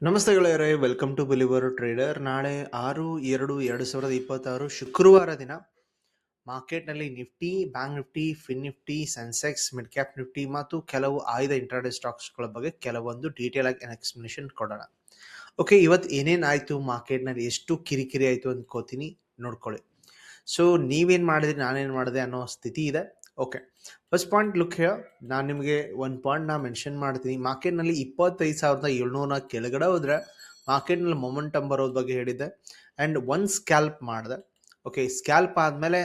ನಮಸ್ತೆ ಗೆಳೆಯರೇ, welcome to believer trader. ನಾಳೆ 6/2/2026 ಶುಕ್ರವಾರ ದಿನ ಮಾರ್ಕೆಟ್ನಲ್ಲಿ Nifty, bank Nifty, fin Nifty, Sensex, mid cap Nifty ಮತ್ತು ಕೆಲವು ಆಯ್ದ ಇಂಟ್ರಾಡೇ ಸ್ಟಾಕ್ಸ್ಗಳ ಬಗ್ಗೆ ಕೆಲವೊಂದು ಡೀಟೇಲ್ ಆಗಿ ಎಕ್ಸ್ಪ್ಲನೇಷನ್ ಕೊಡೋಣ. ಓಕೆ, ಇವತ್ತು ಏನೇನಾಯಿತು ಮಾರ್ಕೆಟ್ನಲ್ಲಿ, ಎಷ್ಟು ಕಿರಿಕಿರಿ ಆಯಿತು ಅಂದ್ಕೋತೀನಿ, ನೋಡ್ಕೊಳ್ಳಿ. ಸೊ ನೀವೇನು ಮಾಡಿದ್ರಿ, ನಾನೇನು ಮಾಡಿದೆ ಅನ್ನೋ ಸ್ಥಿತಿ ಇದೆ. Okay, first point look here. ನಾನು ನಿಮಗೆ ಒಂದು ಪಾಯಿಂಟ್ ಮೆನ್ಷನ್ ಮಾಡ್ತೀನಿ. ಮಾರ್ಕೆಟ್ನಲ್ಲಿ 25,700 ಕೆಳಗಡೆ ಹೋದರೆ ಮಾರ್ಕೆಟ್ನಲ್ಲಿ ಮೊಮೆಂಟಮ್ ಬರೋದ್ರ ಬಗ್ಗೆ ಹೇಳಿದ್ದೆ. ಆ್ಯಂಡ್ ಒಂದು ಸ್ಕ್ಯಾಲ್ಪ್ ಮಾಡಿದೆ. ಓಕೆ, ಸ್ಕ್ಯಾಲ್ಪ್ ಆದಮೇಲೆ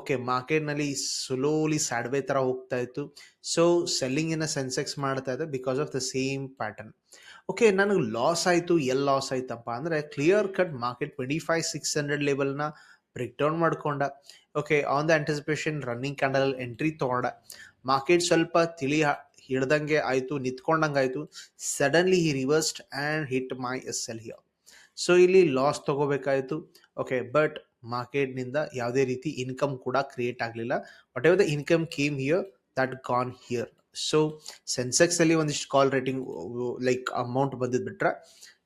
ಓಕೆ ಮಾರ್ಕೆಟ್ನಲ್ಲಿ ಸ್ಲೋಲಿ ಸ್ಯಾಡ್ವೇ ಥರ ಹೋಗ್ತಾ ಇತ್ತು. ಸೊ ಸೆಲ್ಲಿಂಗಿನ ಸೆನ್ಸೆಕ್ಸ್ ಮಾಡ್ತಾ ಇದೆ because of the same pattern. Okay, ನನಗೆ ಲಾಸ್ ಆಯಿತು. ಎಲ್ಲಿ ಲಾಸ್ ಆಯ್ತಪ್ಪ ಅಂದರೆ ಕ್ಲಿಯರ್ ಕಟ್ ಮಾರ್ಕೆಟ್ 25,600 ಲೆವೆಲ್ನ ಬ್ರೇಕ್ ಡೌನ್ ಮಾಡ್ಕೊಂಡ. Okay, on the anticipation running candle entry ತೊಗೊಂಡ. ಮಾರ್ಕೆಟ್ ಸ್ವಲ್ಪ ತಿಳಿ ಹಿಡ್ದಂಗೆ ಆಯಿತು, ನಿಂತ್ಕೊಂಡಂಗೆ ಆಯಿತು. Suddenly he reversed and hit my SL here. So ಇಲ್ಲಿ ಲಾಸ್ ತೊಗೋಬೇಕಾಯಿತು. ಓಕೆ, ಬಟ್ ಮಾರ್ಕೆಟ್ನಿಂದ ಯಾವುದೇ ರೀತಿ ಇನ್ಕಮ್ ಕೂಡ ಕ್ರಿಯೇಟ್ ಆಗಲಿಲ್ಲ. Whatever the income came here, that gone here. So ಸೆನ್ಸೆಕ್ಸಲ್ಲಿ ಒಂದಿಷ್ಟು ಕಾಲ್ ರೇಟಿಂಗ್ ಲೈಕ್ ಅಮೌಂಟ್ ಬಂದಿದ್ದು ಬಿಟ್ರೆ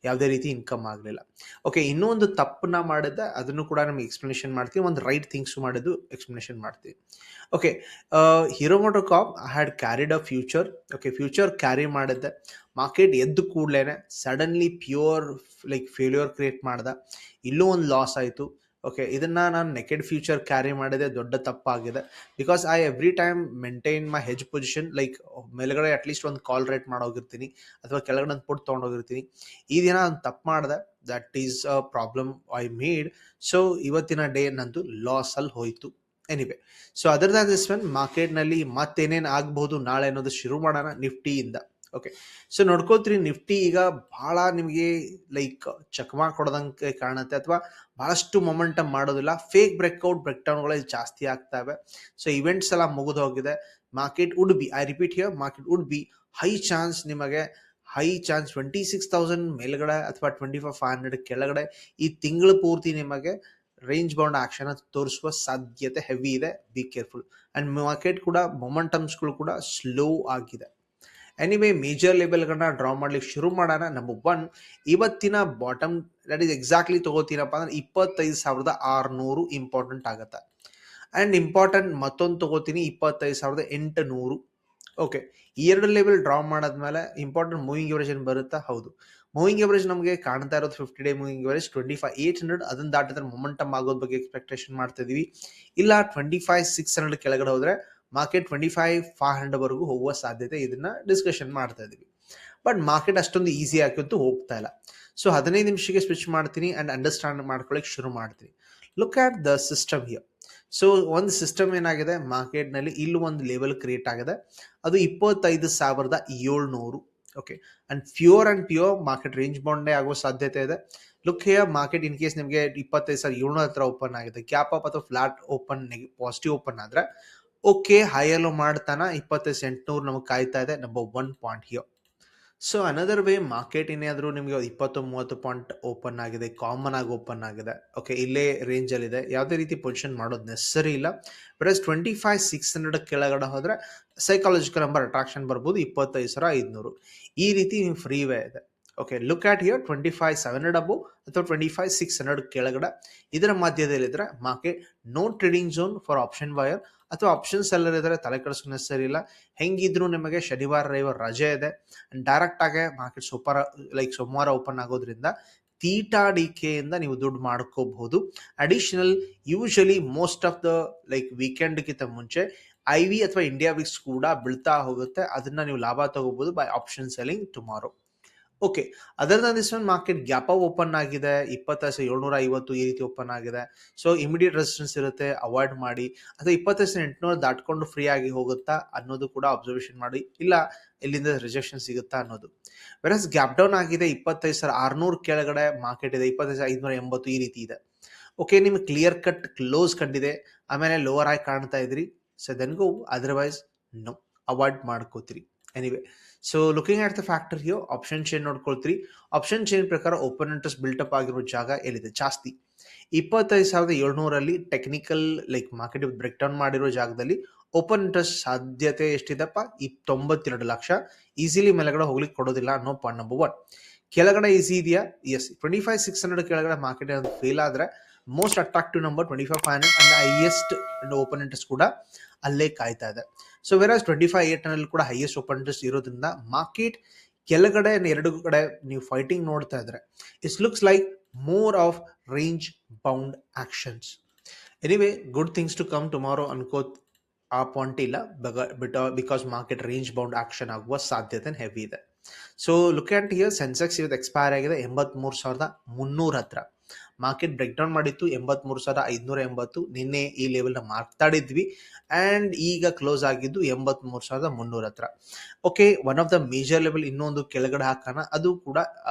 ಯಾವುದೇ ರೀತಿ ಇನ್ಕಮ್ ಆಗಲಿಲ್ಲ. ಓಕೆ, ಇನ್ನೂ ಒಂದು ತಪ್ಪನ್ನ ಮಾಡಿದ್ದೆ, ಅದನ್ನು ಕೂಡ ನಮಗೆ ಎಕ್ಸ್ಪ್ಲನೇಷನ್ ಮಾಡ್ತೀವಿ. ಒಂದು ರೈಟ್ ಥಿಂಗ್ಸ್ ಮಾಡಿದ್ದು ಎಕ್ಸ್ಪ್ಲನೇಷನ್ ಮಾಡ್ತೀವಿ. Okay, Hero MotoCorp I had carried a future. Okay, future carry ಮಾಡಿದ್ದೆ. ಮಾರ್ಕೆಟ್ ಎದ್ದು ಕೂಡಲೇ suddenly pure like failure create ಮಾಡ್ದೆ. ಇಲ್ಲೂ ಒಂದು ಲಾಸ್ ಆಯಿತು. ಓಕೆ, ಇದನ್ನು ನಾನು ನೆಕೆಡ್ ಫ್ಯೂಚರ್ ಕ್ಯಾರಿ ಮಾಡಿದೆ, ದೊಡ್ಡ ತಪ್ಪಾಗಿದೆ. Because I every time maintain my hedge position. Like ಮೇಲ್ಗಡೆ ಅಟ್ಲೀಸ್ಟ್ ಒಂದು ಕಾಲ್ ರೇಟ್ ಮಾಡೋಗಿರ್ತೀನಿ ಅಥವಾ ಕೆಳಗಡೆ ಒಂದು ಪುಟ್ ತೊಗೊಂಡೋಗಿರ್ತೀನಿ. ಈ ದಿನ ಒಂದು ತಪ್ಪು ಮಾಡಿದೆ, that is a problem I made. So ಇವತ್ತಿನ ಡೇ ನಂದು ಲಾಸಲ್ಲಿ ಹೋಯಿತು. Anyway, so other than this one ಮಾರ್ಕೆಟ್ನಲ್ಲಿ ಮತ್ತೇನೇನು ಆಗ್ಬೋದು ನಾಳೆ ಅನ್ನೋದು ಶುರು ಮಾಡೋಣ ನಿಫ್ಟಿಯಿಂದ. ಓಕೆ, ಸೊ ನೋಡ್ಕೋತೀರಿ ನಿಫ್ಟಿ ಈಗ ಭಾಳ ನಿಮಗೆ ಲೈಕ್ ಚಕಮಾ ಕೊಡೋದಂಗೆ ಕಾಣುತ್ತೆ ಅಥವಾ ಭಾಳಷ್ಟು ಮೊಮೆಂಟಮ್ ಮಾಡೋದಿಲ್ಲ. ಫೇಕ್ ಬ್ರೇಕ್ಔಟ್ ಬ್ರೇಕ್ಡೌನ್ಗಳು ಜಾಸ್ತಿ ಆಗ್ತವೆ. ಸೊ ಇವೆಂಟ್ಸ್ ಎಲ್ಲ ಮುಗಿದು ಹೋಗಿದೆ. Market would be, I repeat here, market would be high chance, ನಿಮಗೆ ಹೈ ಚಾನ್ಸ್ 26,000 ಮೇಲ್ಗಡೆ ಅಥವಾ 25,500 ಕೆಳಗಡೆ ಈ ತಿಂಗಳು ಪೂರ್ತಿ ನಿಮಗೆ ರೇಂಜ್ ಬೌಂಡ್ ಆಕ್ಷನ್ ತೋರಿಸುವ ಸಾಧ್ಯತೆ ಹೆವಿ ಇದೆ. Be careful. ಆ್ಯಂಡ್ ಮಾರ್ಕೆಟ್ ಕೂಡ ಮೊಮೆಂಟಮ್ಸ್ಗಳು ಕೂಡ ಸ್ಲೋ ಆಗಿದೆ. ಎನಿವೇ, ಮೇಜರ್ ಲೆವೆಲ್ಗಳನ್ನ ಡ್ರಾ ಮಾಡ್ಲಿಕ್ಕೆ ಶುರು ಮಾಡೋಣ. ನಂಬರ್ 1, ಇವತ್ತಿನ ಬಾಟಮ್ ದಟ್ ಈಸ್ ಎಕ್ಸಾಕ್ಟ್ಲಿ ತೊಗೋತೀನಪ್ಪ ಅಂದ್ರೆ 25,600 ಇಂಪಾರ್ಟೆಂಟ್ ಆಗುತ್ತೆ. ಆ್ಯಂಡ್ ಇಂಪಾರ್ಟೆಂಟ್ ಮತ್ತೊಂದು ತೊಗೋತೀನಿ 25,800. ಓಕೆ, ಈ ಎರಡು ಲೆವೆಲ್ ಡ್ರಾ ಮಾಡಾದ್ಮೇಲೆ ಇಂಪಾರ್ಟೆಂಟ್ ಮೂವಿಂಗ್ ಎವರೇಜ್ ಏನು ಬರುತ್ತಾ? ಹೌದು, ಮೂವಿಂಗ್ ಎವರೇಜ್ ನಮಗೆ ಕಾಣ್ತಾ ಇರೋದು 50 ಡೇ ಮೂವಿಂಗ್ ಎವರೇಜ್ 25,800. ಅದನ್ನು ದಾಟಿದ್ರೆ ಮೊಮೆಂಟಮ್ ಆಗೋದ್ರ ಬಗ್ಗೆ ಎಕ್ಸ್ಪೆಕ್ಟೇಷನ್ ಮಾಡ್ತಾ ಇದೀವಿ. ಇಲ್ಲ 25,600 ಕೆಳಗಡೆ ಹೋದರೆ ಮಾರ್ಕೆಟ್ 25,500 ವರೆಗೂ ಹೋಗುವ ಸಾಧ್ಯತೆ, ಇದನ್ನ ಡಿಸ್ಕಷನ್ ಮಾಡ್ತಾ ಇದೀವಿ. ಬಟ್ ಮಾರ್ಕೆಟ್ ಅಷ್ಟೊಂದು ಈಸಿ ಆಗಿ ಹೋಗ್ತಾ ಇಲ್ಲ. ಸೊ 15 ನಿಮಿಷಕ್ಕೆ ಸ್ವಿಚ್ ಮಾಡ್ತೀನಿ ಆ್ಯಂಡ್ ಅಂಡರ್ಸ್ಟ್ಯಾಂಡ್ ಮಾಡ್ಕೊಳ್ಳಿಕ್ಕೆ ಶುರು ಮಾಡ್ತೀನಿ. Look at the system here. So ಒಂದು ಸಿಸ್ಟಮ್ ಏನಾಗಿದೆ ಮಾರ್ಕೆಟ್ನಲ್ಲಿ, ಇಲ್ಲೂ ಒಂದು ಲೆವೆಲ್ ಕ್ರಿಯೇಟ್ ಆಗಿದೆ, ಅದು 25,700. Okay, and pure market range ಬೌಂಡೇ ಆಗೋ ಸಾಧ್ಯತೆ ಇದೆ. Look here, market in case ನಿಮಗೆ 25,700 ಹತ್ರ ಓಪನ್ ಆಗಿದೆ, ಗ್ಯಾಪ್ ಅಪ್ ಅಥವಾ ಫ್ಲಾಟ್ ಓಪನ್ ಪಾಸಿಟಿವ್ ಓಪನ್ ಆದರೆ ಓಕೆ, ಹೈಯಲ್ಲೂ ಮಾಡ್ತಾನ 25,800 ನಮಗೆ ಕಾಯ್ತಾ ಇದೆ. Number 1 point here. So another way, market ಏನಾದರೂ ನಿಮಗೆ 20-30 ಪಾಯಿಂಟ್ ಓಪನ್ ಆಗಿದೆ, ಕಾಮನ್ ಆಗಿ ಓಪನ್ ಆಗಿದೆ. ಓಕೆ, ಇಲ್ಲೇ ರೇಂಜಲ್ಲಿದೆ, ಯಾವುದೇ ರೀತಿ ಪೊಸಿಷನ್ ಮಾಡೋದು ನೆಸಸರಿ ಇಲ್ಲ. ಬಟ್ 25,600 ಕೆಳಗಡೆ ಹೋದರೆ ಸೈಕಾಲಜಿಕಲ್ ನಂಬರ್ ಅಟ್ರಾಕ್ಷನ್ ಬರ್ಬೋದು 25,500. ಈ ರೀತಿ ನೀವು ಫ್ರೀವೇ ಇದೆ. Okay, look at here 25,700 above ಅಥವಾ 25,600 ಕೆಳಗಡೆ, ಇದರ ಮಧ್ಯದಲ್ಲಿದ್ದರೆ market no trading zone for option buyer ಅಥವಾ ಆಪ್ಷನ್ಸ್ ಎಲ್ಲರ ಇದ್ದರೆ ತಲೆ ಕೆಡಿಸೋ ನೆಸಸರಿ ಇಲ್ಲ. ಹೆಂಗಿದ್ರು ನಿಮಗೆ ಶನಿವಾರ ರವಿವಾರ ರಜೆ ಇದೆ. ಡೈರೆಕ್ಟ್ ಆಗಿ ಮಾರ್ಕೆಟ್ ಸೋಮವಾರ ಓಪನ್ ಆಗೋದ್ರಿಂದ ತೀಟಾ ಡಿಕೆಯಿಂದ ನೀವು ದುಡ್ಡು ಮಾಡ್ಕೋಬಹುದು. Additional usually most of the ವೀಕೆಂಡ್ಗಿಂತ ಮುಂಚೆ IV ಅಥವಾ ಇಂಡಿಯಾ ವಿಕ್ಸ್ ಕೂಡ ಬೀಳ್ತಾ ಹೋಗುತ್ತೆ. ಅದನ್ನ ನೀವು ಲಾಭ ತಗೋಬಹುದು by option selling tomorrow. Okay, other than this one, market gap open ಆಗಿದೆ 25,750 ಈ ರೀತಿ ಓಪನ್ ಆಗಿದೆ. ಸೊ ಇಮಿಡಿಯೇಟ್ ರೆಸಿಸ್ಟೆನ್ಸ್ ಇರುತ್ತೆ, ಅವಾಯ್ಡ್ ಮಾಡಿ. ಅಥವಾ 25,800 ದಾಟ್ಕೊಂಡು ಫ್ರೀ ಆಗಿ ಹೋಗುತ್ತಾ ಅನ್ನೋದು ಕೂಡ ಅಬ್ಸರ್ವೇಷನ್ ಮಾಡಿ. ಇಲ್ಲ ಎಲ್ಲಿಂದ ರಿಜೆಕ್ಷನ್ ಸಿಗುತ್ತಾ ಅನ್ನೋದು. ವೆರಸ್ ಗ್ಯಾಪ್ ಡೌನ್ ಆಗಿದೆ 25,600 ಕೆಳಗಡೆ ಮಾರ್ಕೆಟ್ ಇದೆ, 25,580 ಈ ರೀತಿ ಇದೆ. ಓಕೆ, ನಿಮ್ಗೆ ಕ್ಲಿಯರ್ ಕಟ್ ಕ್ಲೋಸ್ ಕಂಡಿದೆ, ಆಮೇಲೆ ಲೋವರ್ ಆಗಿ ಕಾಣ್ತಾ ಇದ್ರಿ. So then go, otherwise no, avoid ಮಾಡ್ಕೋತೀರಿ. Anyway, so looking at the factor here, option chain ನೋಡ್ಕೊಳ್ತೀರಿ. ಆಪ್ಷನ್ ಚೈನ್ ಪ್ರಕಾರ ಓಪನ್ ಇಂಟ್ರೆಸ್ಟ್ ಬಿಲ್ಟಪ್ ಆಗಿರೋ ಜಾಗ ಎಲ್ಲಿದೆ ಜಾಸ್ತಿ? 25,700 ಟೆಕ್ನಿಕಲ್ ಮಾರ್ಕೆಟ್ ಬ್ರೇಕ್ ಡೌನ್ ಮಾಡಿರೋ ಜಾಗದಲ್ಲಿ ಓಪನ್ ಇಂಟ್ರೆಸ್ಟ್ ಸಾಧ್ಯತೆ ಎಷ್ಟಿದೆಪ್ಪ? 92 ಲಕ್ಷ. ಈಸಿಲಿ ಮೇಲೆಗಡೆ ಹೋಗ್ಲಿಕ್ಕೆ ಕೊಡೋದಿಲ್ಲ ಅನ್ನೋ ಪಾಯಿಂಟ್ ನಂಬರ್ 1. ಕೆಳಗಡೆ ಈಸಿ ಇದೆಯಾ? ಎಸ್. 25,600 ಕೆಳಗಡೆ ಮಾರ್ಕೆಟ್ ಏನಾದ್ರು ಫೇಲ್ ಆದರೆ most attractive number 25,500 and highest open interest ಕೂಡ ಅಲ್ಲೇ ಕಾಯ್ತಾ ಇದೆ. ಸೊ ವೆರಾಸ್ 25,800 ಕೂಡ ಹೈಯೆಸ್ಟ್ ಓಪನ್ ಇಂಟ್ರೆಸ್ಟ್ ಇರೋದ್ರಿಂದ ಮಾರ್ಕೆಟ್ ಕೆಳಗಡೆ ಎರಡು ಕಡೆ ನೀವು ಫೈಟಿಂಗ್ ನೋಡ್ತಾ ಇದ್ರೆ it's looks like more of range bound actions. Anyway good things to come tomorrow ಅನ್ಕೋತ್ ಆ ಪಾಯಿಂಟ್ ಇಲ್ಲ, because market range bound action ಆಗುವ ಸಾಧ್ಯತೆ ಹೆವಿ ಇದೆ. So look at here, Sensex ಇವತ್ತು ಎಕ್ಸ್ಪೈರ್ ಆಗಿದೆ 83,300 ಹತ್ರ. ಮಾರ್ಕೆಟ್ ಬ್ರೇಕ್ ಡೌನ್ ಮಾಡಿತ್ತು 83,580. ನಿನ್ನೆ ಈ ಲೆವೆಲ್ನ ಮಾತಾಡಿದ್ವಿ ಆ್ಯಂಡ್ ಈಗ ಕ್ಲೋಸ್ ಆಗಿದ್ದು 83,300 ಹತ್ರ. Okay, one of the major level ಇನ್ನೊಂದು ಕೆಳಗಡೆ ಹಾಕೋಣ,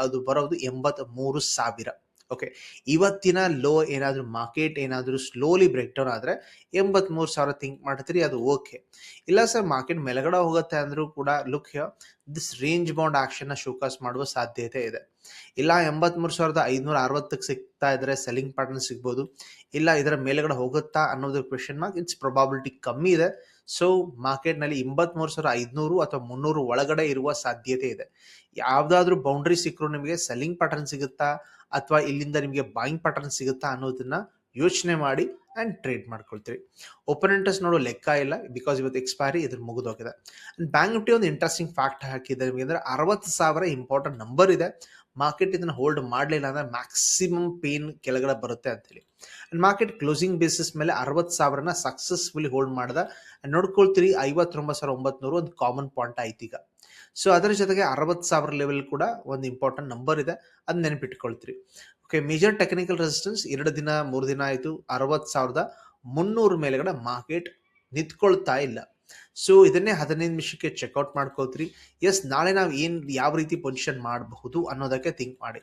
ಅದು ಬರೋದು 83,000. ಓಕೆ, ಇವತ್ತಿನ ಲೋ ಏನಾದರೂ ಮಾರ್ಕೆಟ್ ಏನಾದರೂ ಸ್ಲೋಲಿ ಬ್ರೇಕ್ ಡೌನ್ ಆದರೆ 83,000 ಥಿಂಕ್ ಮಾಡ್ತೀರಿ, ಅದು ಓಕೆ. ಇಲ್ಲ ಸರ್ ಮಾರ್ಕೆಟ್ ಮೇಲ್ಗಡೆ ಹೋಗುತ್ತೆ ಅಂದರೂ ಕೂಡ look here, this range bound ಆಕ್ಷನ್ನ ಶೋಕಾಸ್ ಮಾಡುವ ಸಾಧ್ಯತೆ ಇದೆ. ಇಲ್ಲ 83,560ಕ್ಕೆ ಸಿಗ್ತಾ ಇದ್ರೆ ಸೆಲ್ಲಿಂಗ್ ಪ್ಯಾಟರ್ನ್ ಸಿಗ್ಬೋದು, ಇಲ್ಲ ಇದರ ಮೇಲ್ಗಡೆ ಹೋಗುತ್ತಾ ಅನ್ನೋದು ಕ್ವೆಶನ್ ಮಾರ್ಕ್. ಇಟ್ಸ್ ಪ್ರೊಬಾಬಿಲಿಟಿ ಕಮ್ಮಿ ಇದೆ. ಸೊ ಮಾರ್ಕೆಟ್ನಲ್ಲಿ 83,500 ಅಥವಾ 300 ಒಳಗಡೆ ಇರುವ ಸಾಧ್ಯತೆ ಇದೆ. ಯಾವುದಾದ್ರೂ ಬೌಂಡ್ರಿ ಸಿಕ್ಕರು ನಿಮಗೆ ಸೆಲ್ಲಿಂಗ್ ಪ್ಯಾಟರ್ನ್ ಸಿಗುತ್ತಾ ಅಥವಾ ಇಲ್ಲಿಂದ ನಿಮಗೆ ಬಾಯಿಂಗ್ ಪ್ಯಾಟರ್ನ್ ಸಿಗುತ್ತಾ ಅನ್ನೋದನ್ನ ಯೋಚನೆ ಮಾಡಿ ಆ್ಯಂಡ್ ಟ್ರೇಡ್ ಮಾಡ್ಕೊಳ್ತೀರಿ. ಓಪನ್ ಇಂಟ್ರೆಸ್ಟ್ ನೋಡೋ ಲೆಕ್ಕ ಇಲ್ಲ, ಬಿಕಾಸ್ ಇವತ್ತು ಎಕ್ಸ್ಪೈರಿ ಇದ್ರ ಮುಗಿದೋಗಿದೆ. ಆ್ಯಂಡ್ ಬ್ಯಾಂಕ್ ನಿಫ್ಟಿ ಒಂದು ಇಂಟ್ರೆಸ್ಟಿಂಗ್ ಫ್ಯಾಕ್ಟ್ ಹಾಕಿದೆ ನಿಮಗೆ ಅಂದರೆ 60,000 ಇಂಪಾರ್ಟೆಂಟ್ ನಂಬರ್ ಇದೆ. ಮಾರ್ಕೆಟ್ ಇದನ್ನು ಹೋಲ್ಡ್ ಮಾಡಲಿಲ್ಲ ಅಂದರೆ ಮ್ಯಾಕ್ಸಿಮಮ್ ಪೇನ್ ಕೆಳಗಡೆ ಬರುತ್ತೆ ಅಂತೇಳಿ. ಆ್ಯಂಡ್ ಮಾರ್ಕೆಟ್ ಕ್ಲೋಸಿಂಗ್ ಬೇಸಿಸ್ ಮೇಲೆ 60,000ನ ಸಕ್ಸಸ್ಫುಲಿ ಹೋಲ್ಡ್ ಮಾಡ್ದ. ನೋಡ್ಕೊಳ್ತೀರಿ 59,900 ಒಂದು ಕಾಮನ್ ಪಾಯಿಂಟ್ ಆಯ್ತು ಈಗ. ಸೊ ಅದರ ಜೊತೆಗೆ 60,000 ಲೆವೆಲ್ ಕೂಡ ಒಂದು ಇಂಪಾರ್ಟೆಂಟ್ ನಂಬರ್ ಇದೆ, ಅದು ನೆನಪಿಟ್ಕೊಳ್ತೀರಿ. ಓಕೆ, ಮೇಜರ್ ಟೆಕ್ನಿಕಲ್ ರೆಸಿಸ್ಟೆನ್ಸ್ 2 ದಿನ 3 ದಿನ ಆಯಿತು 60,300 ಮೇಲೆಗಡೆ ಮಾರ್ಕೆಟ್ ನಿಂತ್ಕೊಳ್ತಾ ಇಲ್ಲ. ಸೊ ಇದನ್ನೇ 15 ನಿಮಿಷಕ್ಕೆ ಚೆಕ್ಔಟ್ ಮಾಡ್ಕೊಳ್ತೀರಿ. ಎಸ್, ನಾಳೆ ನಾವು ಯಾವ ರೀತಿ ಪೊಸಿಷನ್ ಮಾಡಬಹುದು ಅನ್ನೋದಕ್ಕೆ ಥಿಂಕ್ ಮಾಡಿ.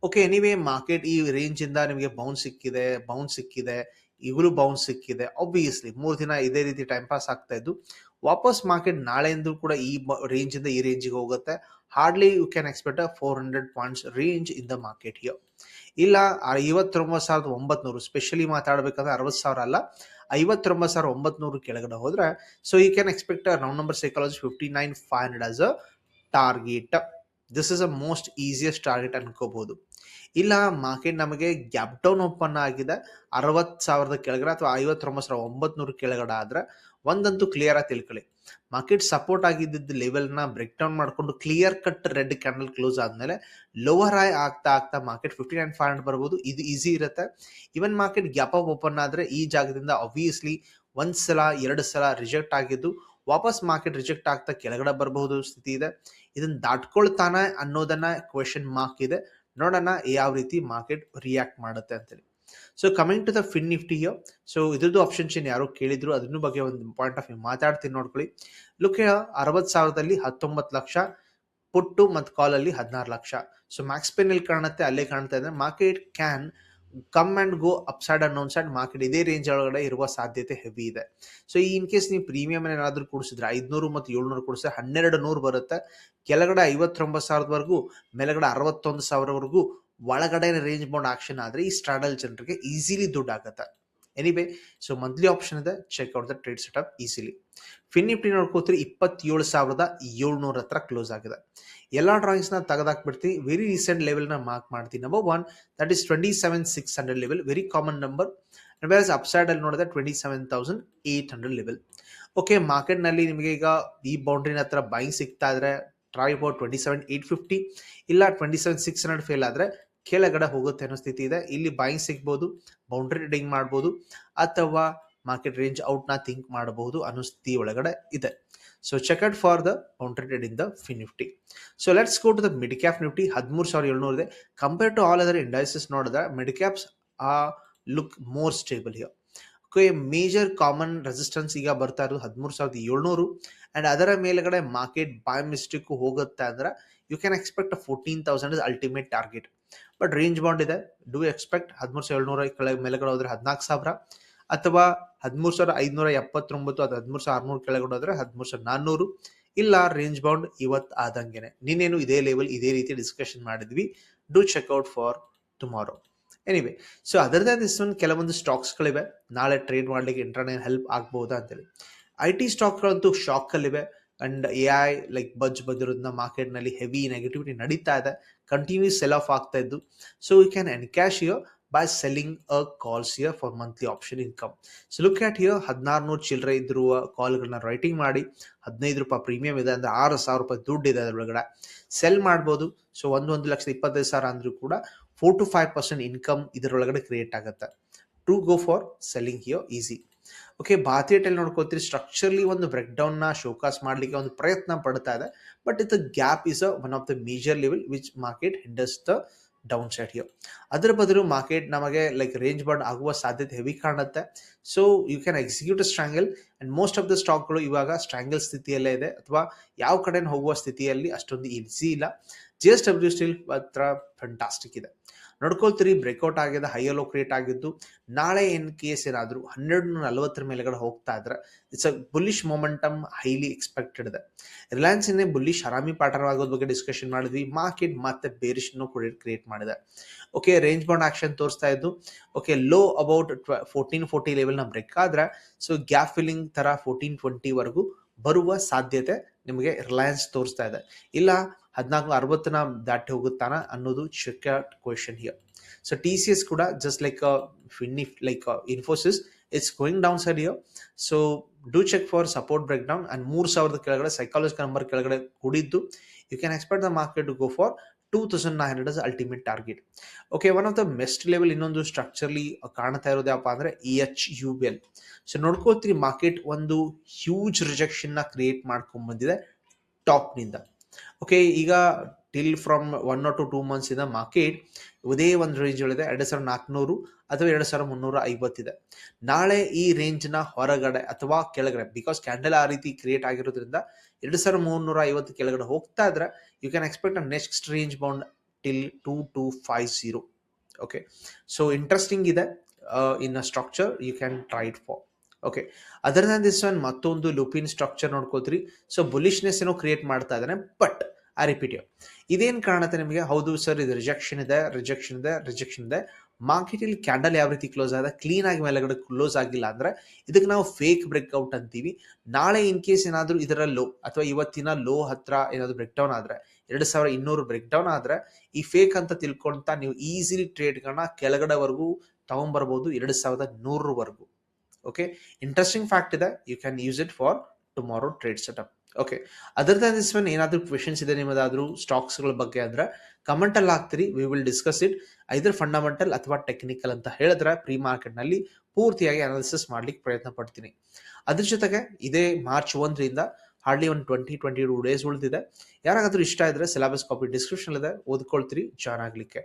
ಓಕೆ, ಎನಿವೇ ಮಾರ್ಕೆಟ್ ಈ ರೇಂಜಿಂದ ನಿಮಗೆ ಬೌನ್ಸ್ ಸಿಕ್ಕಿದೆ, ಈಗಲೂ ಬೌನ್ಸ್ ಸಿಕ್ಕಿದೆ. ಆಬ್ವಿಯಸ್ಲಿ 3 ದಿನ ಇದೇ ರೀತಿ ಟೈಮ್ ಪಾಸ್ ಆಗ್ತಾ ಇದ್ದು ವಾಪಸ್ ಮಾರ್ಕೆಟ್ ನಾಳೆಯಿಂದ ಕೂಡ ಈ ರೇಂಜಿಂದ ಈ ರೇಂಜಿಗೆ ಹೋಗುತ್ತೆ. Hardly you can expect 400 points range in the market here. ಇಲ್ಲ 59,900 ಸ್ಪೆಷಲಿ ಮಾತಾಡಬೇಕಂದ್ರೆ 60,000 ಅಲ್ಲ, 59,900 ಕೆಳಗಡೆ ಹೋದ್ರೆ so you can expect round number psychology 59,500 as a target. This is a most easiest target ಅನ್ಕೋಬಹುದು. ಇಲ್ಲ ಮಾರ್ಕೆಟ್ ನಮಗೆ ಗ್ಯಾಪ್ ಡೌನ್ ಓಪನ್ ಆಗಿದೆ 60,000 ಕೆಳಗಡೆ ಅಥವಾ 59,900 ಕೆಳಗಡೆ ಆದ್ರೆ ಒಂದಂತೂ ಕ್ಲಿಯರ್ ಆಗಿ ತಿಳ್ಕೊಳ್ಳಿ, ಮಾರ್ಕೆಟ್ ಸಪೋರ್ಟ್ ಆಗಿದ್ದ ಲೆವೆಲ್ನ ಬ್ರೇಕ್ ಡೌನ್ ಮಾಡಿಕೊಂಡು clear cut red candle close ಆದ್ಮೇಲೆ ಲೋವರ್ ಹೈ ಆಗ್ತಾ ಮಾರ್ಕೆಟ್ 59,500 ಬರ್ಬೋದು. ಇದು ಈಸಿ ಇರುತ್ತೆ. ಇವನ್ ಮಾರ್ಕೆಟ್ ಗ್ಯಾಪ್ ಅಪ್ ಓಪನ್ ಆದ್ರೆ ಈ ಜಾಗದಿಂದ ಆಬ್ವಿಯಸ್ಲಿ 1 ಸಲ 2 ಸಲ ರಿಜೆಕ್ಟ್ ಆಗಿದ್ದು ವಾಪಸ್ ಮಾರ್ಕೆಟ್ ರಿಜೆಕ್ಟ್ ಆಗ್ತಾ ಕೆಳಗಡೆ ಬರಬಹುದು ಸ್ಥಿತಿ ಇದೆ. ಇದನ್ನ ದಾಟ್ಕೊಳ್ತಾನೆ ಅನ್ನೋದನ್ನ ಕ್ವೆಶನ್ ಮಾರ್ಕ್ ಇದೆ. ನೋಡೋಣ ಯಾವ ರೀತಿ ಮಾರ್ಕೆಟ್ ರಿಯಾಕ್ಟ್ ಮಾಡುತ್ತೆ ಅಂತೇಳಿ. So coming to the fin Nifty here, so ಇದ್ರದ್ದು ಆಪ್ಷನ್ ಚೇನ್ ಯಾರೋ ಕೇಳಿದ್ರು, ಅದನ್ನ ಬಗ್ಗೆ ಒಂದು ಪಾಯಿಂಟ್ ಆಫ್ ವ್ಯೂ ಮಾತಾಡ್ತೀನಿ ನೋಡ್ಕೊಳ್ಳಿ. ಲುಕ್ 60,000ದಲ್ಲಿ 19 ಲಕ್ಷ ಪುಟ್ಟು ಮತ್ತು ಕಾಲಲ್ಲಿ 16 ಲಕ್ಷ. ಸೊ ಮ್ಯಾಕ್ಸ್ ಪೇನ್ ಎಲ್ಲಿ ಕಾಣುತ್ತೆ ಅಲ್ಲೇ ಕಾಣ್ತಾ ಇದೆ. Market can come and go up side and down side. Market ಇದೇ ರೇಂಜ್ ಒಳಗಡೆ ಇರುವ ಸಾಧ್ಯತೆ ಹೆವಿ ಇದೆ. ಸೊ ಇನ್ ಕೇಸ್ ನೀವು ಪ್ರೀಮಿಯಂ ಏನಾದರೂ ಕೂಡಿಸಿದ್ರೆ 500 ಮತ್ತು 700 ಕೂಡಿಸಿದ್ರೆ 1,200 ಬರುತ್ತೆ. ಕೆಳಗಡೆ 59,000ವರೆಗೂ, ಮೇಲೆಗಡೆ 61,000ವರೆಗೂ ಒಳಗಡೆ ರೇಂಜ್ ಬೌಂಡ್ ಆಕ್ಷನ್ ಆದರೆ ಈ ಸ್ಟ್ರಾಡಲ್ ಜನರಿಗೆ ಈಸಿಲಿ ದುಡ್ಡು ಆಗುತ್ತೆ. ಎನಿವೇ, ಸೊ ಮಂತ್ಲಿ ಆಪ್ಷನ್ ಇದೆ, check out the trade setup easily. Fin Nifty ನೋಡ್ಕೋತೀರಿ 27,700 ಹತ್ರ ಕ್ಲೋಸ್ ಆಗಿದೆ. ಎಲ್ಲ ಡ್ರಾಯಿಂಗ್ಸ್ನ ತೆಗೆದಾಕ್ಬಿಡ್ತೀನಿ. ವೆರಿ ರೀಸೆಂಟ್ ಲೆವೆಲ್ನ ಮಾರ್ಕ್ ಮಾಡ್ತೀನಿ. Number 1 that is 27,600 level, very common number. Where's upside ಅಲ್ಲಿ ನೋಡಿದ್ರೆ 27,800 ಲೆವೆಲ್. ಓಕೆ, ಮಾರ್ಕೆಟ್ನಲ್ಲಿ ನಿಮಗೆ ಈಗ ಈ ಬೌಂಡ್ರಿನ ಹತ್ರ ಬೈಂಗ್ ಸಿಗ್ತಾ ಇದ್ರೆ ಟ್ರೈ ಅಬೌಟ್ 27,850, ಇಲ್ಲ 27,600 ಫೇಲ್ ಆದರೆ ಕೆಳಗಡೆ ಹೋಗುತ್ತೆ ಅನ್ನೋ ಸ್ಥಿತಿ ಇದೆ. ಇಲ್ಲಿ ಬೈಂಗ್ ಸಿಗ್ಬೋದು, ಬೌಂಡ್ರಿ ಟ್ರೇಡಿಂಗ್ ಮಾಡ್ಬೋದು, ಅಥವಾ ಮಾರ್ಕೆಟ್ ರೇಂಜ್ ಔಟ್ನ ಥಿಂಕ್ ಮಾಡಬಹುದು ಅನ್ನೋ ಸ್ಥಿತಿ ಒಳಗಡೆ ಇದೆ. So check out for the boundary trade in the fin Nifty. So let's go to the mid cap Nifty. 13,700 ಇದೆ. Compare to all other indices ನೋಡಿದ್ರೆ mid caps look more stable here. Okay, major common resistance ಈಗ ಬರ್ತಾ ಇರೋದು 13,700 and ಅದರ ಮೇಲೆಗಡೆ market by mistake ಹೋಗುತ್ತೆ ಅಂದ್ರೆ you can expect 14,000 is ultimate target. But range bound ಇದೆ. ಡೂ ಎಕ್ಸ್ಪೆಕ್ಟ್ 13,700 ಮೇಲೆಗಡೆ ಹೋದ್ರೆ 14,000, ಅಥವಾ 13,579 ಅಥವಾ 13,600 ಕೆಳಗಡೆ ಹೋದ್ರೆ 13,400. ಇಲ್ಲ ರೇಂಜ್ ಬೌಂಡ್ ಇವತ್ತು ಆದಂಗೆನೆ. ನಿನ್ನೇನು ಇದೇ ಲೆವೆಲ್ ಇದೇ ರೀತಿ ಡಿಸ್ಕಷನ್ ಮಾಡಿದ್ವಿ. Do check out for tomorrow. Anyway, so ಅದರದೇ ದಿಸ್ ಕೆಲವೊಂದು ಸ್ಟಾಕ್ಸ್ಗಳಿವೆ ನಾಳೆ ಟ್ರೇಡ್ ಮಾಡ್ಲಿಕ್ಕೆ ಇಂಟರ್ನೆಟ್ ಹೆಲ್ಪ್ ಆಗ್ಬಹುದಾ ಅಂತೇಳಿ. IT ಸ್ಟಾಕ್ಗಳಂತೂ ಶಾಕಲ್ಲಿವೆ. And A I like buzz ಬಂದಿರೋದನ್ನ ಮಾರ್ಕೆಟ್ನಲ್ಲಿ ಹೆವಿ ನೆಗೆಟಿವಿಟಿ ನಡೀತಾ ಇದೆ, ಕಂಟಿನ್ಯೂಸ್ ಸೆಲ್ ಆಫ್ ಆಗ್ತಾ ಇದ್ದು. So you can encash here by selling a calls here for monthly option income. So look at here 1600 ಚಿಲ್ಲರೆ ಇದ್ರುವ ಕಾಲ್ಗಳನ್ನ ರೈಟಿಂಗ್ ಮಾಡಿ ₹15 ಪ್ರೀಮಿಯಂ ಇದೆ ಅಂದ್ರೆ ₹6000 ದುಡ್ಡು ಇದೆ ಅದರೊಳಗಡೆ ಸೆಲ್ ಮಾಡ್ಬೋದು. ಸೊ 1,25,000 ಅಂದ್ರೂ ಕೂಡ 4 to 5% ಇನ್ಕಮ್ ಇದರೊಳಗಡೆ ಕ್ರಿಯೇಟ್ ಆಗುತ್ತೆ. To go for selling here easy. Okay, Bharatiya ಟೆಲ್ ನೋಡ್ಕೋತೀರಿ ಸ್ಟ್ರಕ್ಚರ್ಲಿ ಒಂದು ಬ್ರೇಕ್ ಡೌನ್ ನ ಶೋಕಾಸ್ ಮಾಡ್ಲಿಕ್ಕೆ ಒಂದು ಪ್ರಯತ್ನ ಪಡ್ತಾ ಇದೆ, but it gap is one of the major level which market hinders the down side here. ಅದರ ಬದಲು ಮಾರ್ಕೆಟ್ ನಮಗೆ ಲೈಕ್ ರೇಂಜ್ ಬಾಂಡ್ ಆಗುವ ಸಾಧ್ಯತೆ ಹೆವಿ ಕಾಣುತ್ತೆ. So you can execute strangle and most of the ಸ್ಟಾಕ್ಗಳು ಇವಾಗ ಸ್ಟ್ರಾಂಗಲ್ ಸ್ಥಿತಿಯಲ್ಲೇ ಇದೆ, ಅಥವಾ ಯಾವ ಕಡೆ ಹೋಗುವ ಸ್ಥಿತಿಯಲ್ಲಿ ಅಷ್ಟೊಂದು ಈಸಿ ಇಲ್ಲ. JSW ಸ್ಟಿಲ್ ಮಾತ್ರ ಫ್ಯಾಂಟಾಸ್ಟಿಕ್ ಇದೆ. ನೋಡ್ಕೊಳ್ತೀರಿ ಬ್ರೇಕ್ಔಟ್ ಆಗಿದೆ, ಹೈ ಲೋ ಕ್ರಿಯೇಟ್ ಆಗಿದ್ದು. ನಾಳೆ ಇನ್ ಕೇಸ್ ಏನಾದರೂ 1240 ಮೇಲೆಗಡೆ ಹೋಗ್ತಾ ಇದ್ರೆ it's a bullish momentum highly expected ಇದೆ. ರಿಲಯನ್ಸ್ ಇನ್ನೇ ಬುಲ್ಲಿಶ್ ಹರಾಮಿ ಪ್ಯಾಟರ್ನ್ ಆಗೋದ್ರ ಬಗ್ಗೆ ಡಿಸ್ಕಷನ್ ಮಾಡಿದ್ವಿ. ಮಾರ್ಕೆಟ್ ಮತ್ತೆ ಬೇರಿಶ್ ಕ್ರಿಯೇಟ್ ಮಾಡಿದೆ. ಓಕೆ, ರೇಂಜ್ ಬೌಂಡ್ ಆಕ್ಷನ್ ತೋರಿಸ್ತಾ ಇದ್ದು. ಓಕೆ, ಲೋ ಅಬೌಟ್ 1440 ಲೆವೆಲ್ ನ ಬ್ರೇಕ್ ಆದ್ರೆ ಸೊ ಗ್ಯಾಪ್ ಫಿಲ್ಲಿಂಗ್ ತರ 1420 ವರೆಗೂ ಬರುವ ಸಾಧ್ಯತೆ ನಿಮಗೆ ರಿಲಯನ್ಸ್ ತೋರಿಸ್ತಾ ಇದೆ. ಇಲ್ಲ 1460 ದಾಟಿ ಹೋಗುತ್ತಾನ ಅನ್ನೋದು check question here. So TCS ಕೂಡ just like Infosys it's going down side here. So do check for support break down and 3000 ಕೆಳಗಡೆ ಸೈಕಾಲಜಿಕಲ್ ನಂಬರ್ ಕೆಳಗಡೆ ಕೂಡಿದ್ದು. You can expect the market to go for 2900 as ultimate target. Okay, one of the best level ಇನ್ನೊಂದು structurally ಕಾಣ್ತಾ ಇರೋದು ಯಾವಪ್ಪ ಅಂದ್ರೆ EHUL. So ನೋಡ್ಕೋತೀರಿ market ಒಂದು ಹ್ಯೂಜ್ ರಿಜೆಕ್ಷನ್ ನ ಕ್ರಿಯೇಟ್ ಮಾಡ್ಕೊಂಡ್ ಬಂದಿದೆ ಟಾಪ್ ನಿಂದ. ಓಕೆ, ಈಗ ಟಿಲ್ ಫ್ರಮ್ 1 or 2 months ಇಂದ ಮಾರ್ಕೆಟ್ ಇದೇ ಒಂದು ರೇಂಜ್ ಇದೆ 2400 ಅಥವಾ 2350 ಇದೆ. ನಾಳೆ ಈ ರೇಂಜ್ ನ ಹೊರಗಡೆ ಅಥವಾ ಕೆಳಗಡೆ, ಬಿಕಾಸ್ ಕ್ಯಾಂಡಲ್ ಆ ರೀತಿ ಕ್ರಿಯೇಟ್ ಆಗಿರೋದ್ರಿಂದ 2350 ಕೆಳಗಡೆ ಹೋಗ್ತಾ ಇದ್ರೆ you can expect a next range bound till 2250. Okay, so interesting ಇದೆ in a structure, you can try it for. Okay, other than this one ಮತ್ತೊಂದು ಲುಪಿನ್ ಸ್ಟ್ರಕ್ಚರ್ ನೋಡ್ಕೋತೀರಿ. ಸೊ ಬುಲಿಶ್ನೆಸ್ ಏನೋ ಕ್ರಿಯೇಟ್ ಮಾಡ್ತಾ ಇದ್ದಾನೆ, ಬಟ್ ಐ ರಿಪೀಟ್ ಯು, ಇದೇನು ಕಾಣುತ್ತೆ ನಿಮಗೆ? ಹೌದು ಸರ್, ಇದು ರಿಜೆಕ್ಷನ್ ಇದೆ. ಮಾರ್ಕೆಟ್ ಇಲ್ಲಿ ಕ್ಯಾಂಡಲ್ ಯಾವ ರೀತಿ ಕ್ಲೋಸ್ ಆಗಿದೆ, ಕ್ಲೀನ್ ಆಗಿ ಮೇಲೆಗಡೆ ಕ್ಲೋಸ್ ಆಗಿಲ್ಲ ಅಂದ್ರೆ ಇದಕ್ಕೆ ನಾವು ಫೇಕ್ ಬ್ರೇಕ್ಔಟ್ ಅಂತೀವಿ. ನಾಳೆ ಇನ್ ಕೇಸ್ ಏನಾದರೂ ಇದರ ಲೋ ಅಥವಾ ಇವತ್ತಿನ ಲೋ ಹತ್ರ ಏನಾದ್ರು ಬ್ರೇಕ್ ಡೌನ್ ಆದ್ರೆ 2200 ಬ್ರೇಕ್ ಡೌನ್ ಆದ್ರೆ ಈ ಫೇಕ್ ಅಂತ ತಿಳ್ಕೊಂತ ನೀವು ಈಸಿಲಿ ಟ್ರೇಡ್ಗಳನ್ನ ಕೆಳಗಡೆವರೆಗೂ ತಗೊಂಡ್ಬರ್ಬೋದು 2100ವರೆಗೂ. ಓಕೆ, ಇಂಟ್ರೆಸ್ಟಿಂಗ್ ಫ್ಯಾಕ್ಟ್ ಇದೆ, you can use it for tomorrow trade setup. Okay, other than this one ಏನಾದರೂ ಕ್ವೆಶನ್ಸ್ ಇದೆ ನಿಮ್ಮದಾದ್ರೂ ಸ್ಟಾಕ್ಸ್ಗಳ ಬಗ್ಗೆ ಅಂದ್ರೆ ಕಮೆಂಟ್ ಅಲ್ಲಿ ಹಾಕ್ತೀರಿ, we will discuss it. Either fundamental ಅಥವಾ ಟೆಕ್ನಿಕಲ್ ಅಂತ ಹೇಳಿದ್ರೆ ಪ್ರೀ ಮಾರ್ಕೆಟ್ ನಲ್ಲಿ ಪೂರ್ತಿಯಾಗಿ ಅನಾಲಿಸಿಸ್ ಮಾಡ್ಲಿಕ್ಕೆ ಪ್ರಯತ್ನ ಪಡ್ತೀನಿ. ಅದ್ರ ಜೊತೆಗೆ ಇದೇ ಮಾರ್ಚ್ 1ರಿಂದ ಹಾರ್ಡ್ಲಿ ಒಂದು 22 ಡೇಸ್ ಉಳಿದಿದೆ. ಯಾರಾದ್ರೂ ಇಷ್ಟ ಇದ್ರೆ ಸಿಲೆಬಸ್ ಕಾಪಿ ಡಿಸ್ಕ್ರಿಪ್ಷನ್ ಇದೆ, ಓದ್ಕೊಳ್ತೀರಿ ಜಾಯ್ನ್ ಆಗ್ಲಿಕ್ಕೆ.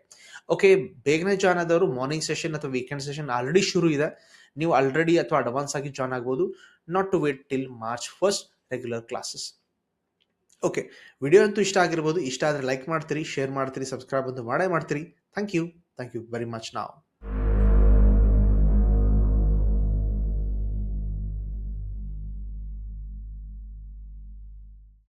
ಓಕೆ, ಬೇಗನೆ ಜಾಯ್ನ್ ಆದವರು ಮಾರ್ನಿಂಗ್ ಸೆಷನ್ ಅಥವಾ ವೀಕೆಂಡ್ ಸೆಷನ್ ಆಲ್ರೆಡಿ ಶುರು ಇದೆ. ನೀವು ಆಲ್ರೆಡಿ ಅಥವಾ ಅಡ್ವಾನ್ಸ್ ಆಗಿ ಜಾಯ್ನ್ ಆಗ್ಬೋದು. Not to wait till March 1st regular classes. Okay, video ಅಂತೂ ಇಷ್ಟ ಆಗಿರ್ಬೋದು. ಇಷ್ಟ ಆದರೆ ಲೈಕ್ ಮಾಡ್ತೀರಿ, ಶೇರ್ ಮಾಡ್ತೀರಿ, ಸಬ್ಸ್ಕ್ರೈಬ್ ಅಂತೂ ಮಾಡೇ ಮಾಡ್ತೀರಿ. Thank you very much. ನಾವು